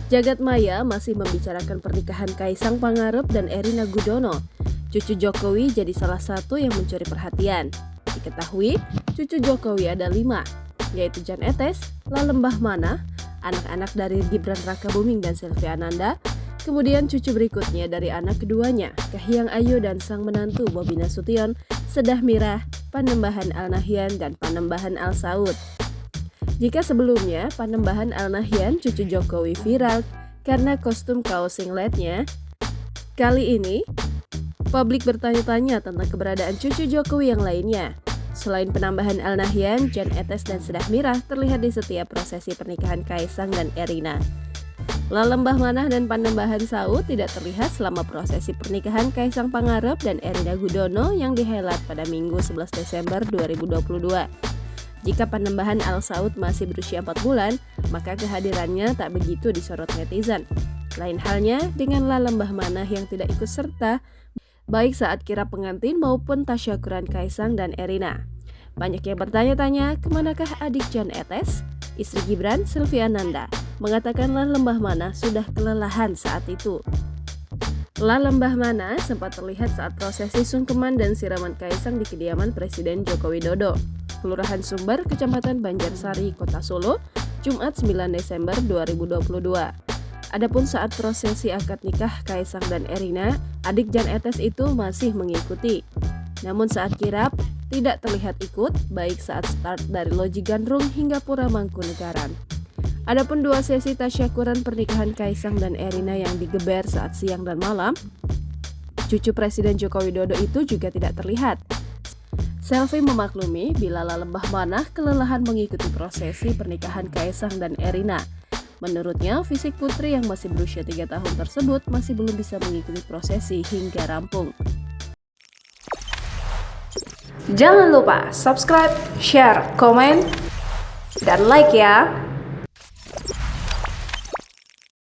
Jagat maya masih membicarakan pernikahan Kaisang Pangarep dan Erina Gudono. Cucu Jokowi jadi salah satu yang mencuri perhatian. Diketahui, cucu Jokowi ada 5, yaitu Jan Etes, Lalembah Manah, anak-anak dari Gibran Rakabuming dan Silvi Ananda. Kemudian cucu berikutnya dari anak keduanya, Kahiyang Ayu dan sang menantu Bobi Nasution, Sedah Mirah, Panembahan Al-Nahyan, dan Panembahan Al-Saud. Jika sebelumnya Panembahan Al-Nahyan cucu Jokowi viral karena kostum kaos singletnya, kali ini publik bertanya-tanya tentang keberadaan cucu Jokowi yang lainnya. Selain Panembahan Al-Nahyan, Jan Etes dan Sedah Mirah terlihat di setiap prosesi pernikahan Kaisang dan Erina. Lalembah Manah dan Panembahan Saud tidak terlihat selama prosesi pernikahan Kaisang Pangarep dan Erina Gudono yang dihelat pada Minggu 11 Desember 2022. Jika Panembahan Al-Saud masih berusia 4 bulan, maka kehadirannya tak begitu disorot netizen. Lain halnya dengan Lalembah Manah yang tidak ikut serta, baik saat kirap pengantin maupun tasyakuran Kaisang dan Erina. Banyak yang bertanya-tanya, kemanakah adik Jan Etes? Istri Gibran, Silvi Ananda, mengatakan Lalembah Manah sudah kelelahan saat itu. Lalembah Manah sempat terlihat saat prosesi sungkeman dan siraman Kaisang di kediaman Presiden Joko Widodo, Kelurahan Sumber, Kecamatan Banjarsari, Kota Solo, Jumat 9 Desember 2022. Adapun saat prosesi akad nikah Kaisang dan Erina, adik Jan Etes itu masih mengikuti. Namun saat kirap, tidak terlihat ikut, baik saat start dari Loji Gandrung hingga Pura Mangkunegaran. Adapun 2 sesi tasyakuran pernikahan Kaisang dan Erina yang digeber saat siang dan malam, cucu Presiden Joko Widodo itu juga tidak terlihat. Selvi memaklumi bila Lalembah Manah kelelahan mengikuti prosesi pernikahan Kaisang dan Erina. Menurutnya, fisik putri yang masih berusia 3 tahun tersebut masih belum bisa mengikuti prosesi hingga rampung. Jangan lupa subscribe, share, komen, dan like ya!